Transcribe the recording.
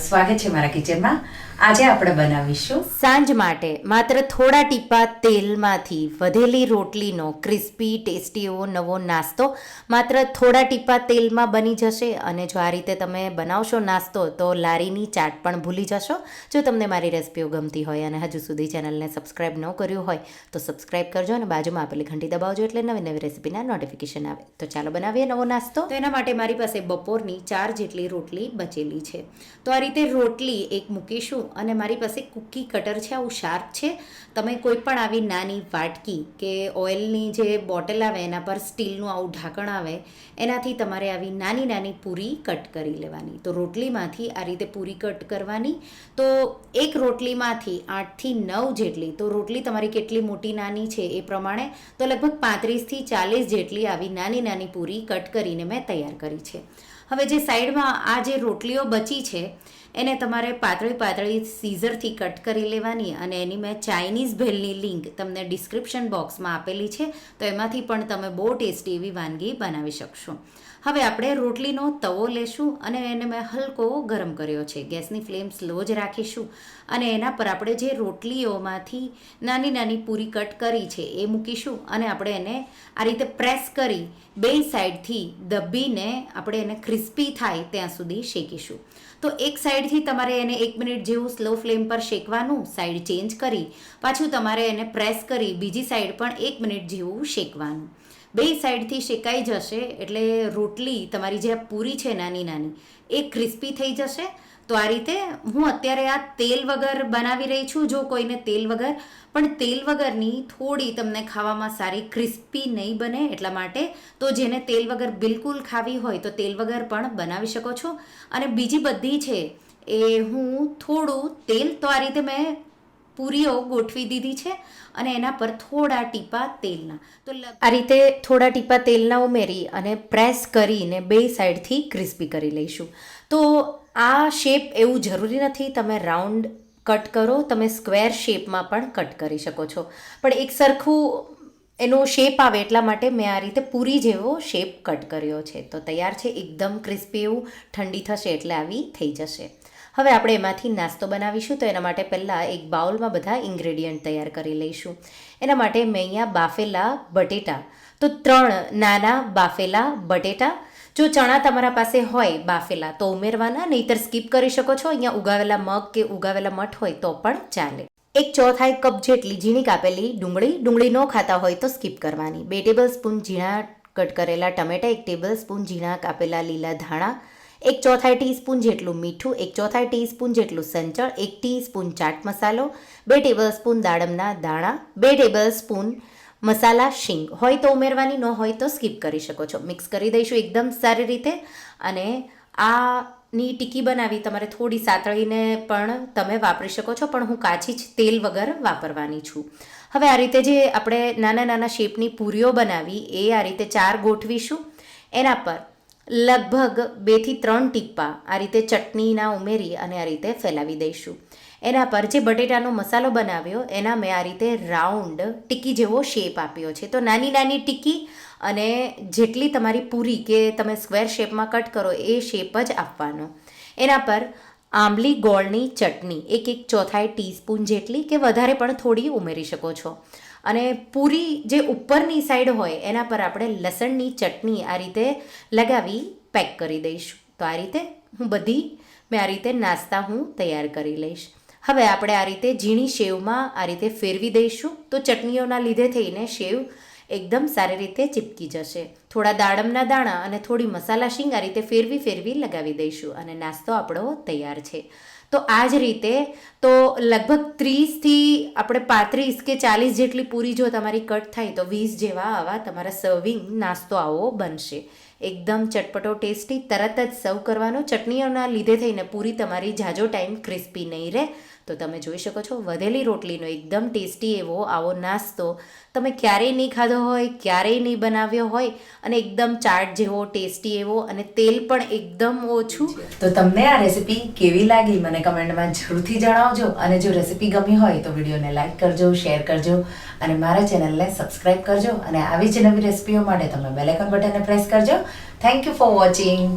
સ્વાગત છે મારા કિચનમાં. આજે આપણે બનાવીશું સાંજ માટે માત્ર થોડા ટીપા તેલમાંથી વધેલી રોટલીનો ક્રિસ્પી ટેસ્ટી એવો નવો નાસ્તો માત્ર થોડા ટીપા તેલમાં બની જશે. અને જો આ રીતે તમે બનાવશો નાસ્તો તો લારીની ચાટ પણ ભૂલી જશો. જો તમને મારી રેસિપીઓ ગમતી હોય અને હજુ સુધી ચેનલને સબસ્ક્રાઈબ ન કર્યું હોય તો સબસ્ક્રાઈબ કરજો અને બાજુમાં આપેલી ઘંટી દબાવજો એટલે નવી નવી રેસિપીના નોટિફિકેશન આવે. તો ચાલો બનાવીએ નવો નાસ્તો. તો એના માટે મારી પાસે બપોરની 4 જેટલી રોટલી બચેલી છે. તો આ રીતે રોટલી એક મૂકીશું અને મારી પાસે કૂકી કટર છે, આવું શાર્પ છે. તમે કોઈ પણ આવી નાની વાટકી કે ઓઇલની જે બોટલ આવે એના પર સ્ટીલનું આવું ઢાંકણ આવે એનાથી તમારે આવી નાની નાની પૂરી કટ કરી લેવાની. તો રોટલીમાંથી આ રીતે પૂરી કટ કરવાની. તો એક રોટલીમાંથી 8થી 9 જેટલી, તો રોટલી તમારી કેટલી મોટી નાની છે એ પ્રમાણે, તો લગભગ 35થી 40 જેટલી આવી નાની નાની પૂરી કટ કરીને મેં તૈયાર કરી છે. હવે જે સાઈડમાં આ જે રોટલીઓ બચી છે એને તમારે પાતળી પાતળી સીઝરથી કટ કરી લેવાની અને એની મેં ચાઇનીઝ ભેલની લિંક તમને ડિસ્ક્રિપ્શન બોક્સમાં આપેલી છે, તો એમાંથી પણ તમે બહુ ટેસ્ટી એવી વાનગી બનાવી શકશો. હવે આપણે રોટલીનો તવો લેશું અને એને મેં હલકો ગરમ કર્યો છે. ગેસની ફ્લેમ સ્લો જ રાખીશું અને એના પર આપણે જે રોટલીઓમાંથી નાની નાની પૂરી કટ કરી છે એ મૂકીશું અને આપણે એને આ રીતે પ્રેસ કરી બે સાઈડથી દબીને આપણે એને ક્રિસ્પી થાય ત્યાં સુધી શેકીશું. તો એક સાઈડથી તમારે એને 1 મિનિટ જેવું સ્લો ફ્લેમ પર શેકવાનું, સાઈડ ચેન્જ કરી પાછું તમારે એને પ્રેસ કરી બીજી સાઈડ પણ 1 મિનિટ જેવું શેકવાનું. બે સાઈડથી શેકાઈ જશે એટલે રોટલી તમારી જે પૂરી છે નાની નાની એ ક્રિસ્પી થઈ જશે. તો આ રીતે હું અત્યારે આ તેલ વગર બનાવી રહી છું. જો કોઈને તેલ વગર, પણ તેલ વગરની થોડી તમને ખાવામાં સારી ક્રિસ્પી નહીં બને એટલા માટે, તો જેને તેલ વગર બિલકુલ ખાવી હોય તો તેલ વગર પણ બનાવી શકો છો. અને બીજી બધી છે એ હું થોડું તેલ, તો આ રીતે મેં પૂરીઓ ગોઠવી દીધી છે અને એના પર થોડા ટીપા તેલના, તો આ રીતે થોડા ટીપા તેલના ઉમેરી અને પ્રેસ કરીને બે સાઈડથી ક્રિસ્પી કરી લઈશું. તો આ શેપ એવું જરૂરી નથી તમે રાઉન્ડ કટ કરો, તમે સ્ક્વેર શેપમાં પણ કટ કરી શકો છો, પણ એક સરખું એનો શેપ આવે એટલા માટે મેં આ રીતે પૂરી જેવો શેપ કટ કર્યો છે. તો તૈયાર છે, એકદમ ક્રિસ્પી એવું. ઠંડી થશે એટલે આવી થઈ જશે. હવે આપણે એમાંથી નાસ્તો બનાવીશું. તો એના માટે પહેલાં એક બાઉલમાં બધા ઇન્ગ્રેડિયન્ટ તૈયાર કરી લઈશું. એના માટે મેં અહીંયા બાફેલા બટેટા, તો 3 નાના બાફેલા બટેટા. જો ચણા તમારા પાસે હોય બાફેલા તો ઉમેરવાના, નહીંતર સ્કીપ કરી શકો છો. અહીંયા ઉગાવેલા મગ કે ઉગાવેલા મઠ હોય તો પણ ચાલે. 1/4 કપ જેટલી ઝીણી કાપેલી ડુંગળી ન ખાતા હોય તો સ્કીપ કરવાની. 2 ટેબલસ્પૂન ઝીણા કટ કરેલા ટમેટા, 1 ટેબલસ્પૂન ઝીણા કાપેલા લીલા ધાણા, 1/4 ટીસ્પૂન જેટલું મીઠું, 1/4 ટીસ્પૂન જેટલું સંચળ, 1 ટીસ્પૂન ચાટ મસાલો, 2 ટેબલસ્પૂન દાડમના દાણા, 2 ટેબલસ્પૂન મસાલા શીંગ. હોય તો ઉમેરવાની, ન હોય તો સ્કીપ કરી શકો છો. મિક્સ કરી દઈશું એકદમ સારી રીતે. અને આની ટીકી બનાવી તમારે થોડી સાતળીને પણ તમે વાપરી શકો છો, પણ હું કાચી જ તેલ વગર વાપરવાની છું. હવે આ રીતે જે આપણે નાના નાના શેપની પૂરીઓ બનાવી એ આ રીતે 4 ગોઠવીશું. એના પર લગભગ 2 થી 3 ટીપા આ રીતે ચટણીના ઉમેરી અને આ રીતે ફેલાવી દઈશું. એના પર જે બટેટાનો મસાલો બનાવ્યો એના મેં આ રીતે રાઉન્ડ ટીકી જેવો શેપ આપ્યો છે. તો નાની નાની ટીકી અને જેટલી તમારી પૂરી કે તમે સ્ક્વેર શેપમાં કટ કરો એ શેપ જ આપવાનો. એના પર આંબલી ગોળની ચટણી 1/4 ટીસ્પૂન જેટલી કે વધારે પણ થોડી ઉમેરી શકો છો. અને પૂરી જે ઉપરની સાઈડ હોય એના પર આપણે લસણની ચટણી આ રીતે લગાવી પેક કરી દઈશું. તો આ રીતે મેં આ રીતે નાસ્તા હું તૈયાર કરી લઈશ. હવે આપણે આ રીતે ઝીણી સેવમાં આ રીતે ફેરવી દઈશું. તો ચટણીઓના લીધે થઈને સેવ એકદમ સારી રીતે ચીપકી જશે. થોડા દાડમના દાણા અને થોડી મસાલા શીંગ આ રીતે ફેરવી લગાવી દઈશું અને નાસ્તો આપણો તૈયાર છે. તો આ જ રીતે તો લગભગ 30થી આપણે 35 કે 40 જેટલી પૂરી જો તમારી કટ થાય તો 20 જેવા આવા તમારા સર્વિંગ નાસ્તો આવો બનશે. એકદમ ચટપટો ટેસ્ટી, તરત જ સર્વ કરવાનો. ચટણીઓના લીધે થઈને પૂરી તમારી ઝાઝો ટાઈમ ક્રિસ્પી નહીં રહે. તો તમે જોઈ શકો છો વધેલી રોટલીનો એકદમ ટેસ્ટી એવો આવો નાસ્તો તમે ક્યારેય નહીં ખાધો હોય, ક્યારેય નહીં બનાવ્યો હોય અને એકદમ ચાટ જેવો ટેસ્ટી એવો અને તેલ પણ એકદમ ઓછું. તો તમને આ રેસિપી કેવી લાગી મને કમેન્ટમાં જરૂરથી જણાવજો. અને જો રેસિપી ગમી હોય તો વિડીયોને લાઈક કરજો, શેર કરજો અને મારા ચેનલને સબસ્ક્રાઈબ કરજો. અને આવી જ નવી રેસિપીઓ માટે તમે બેલ આઇકન બટનને પ્રેસ કરજો. Thank you for watching.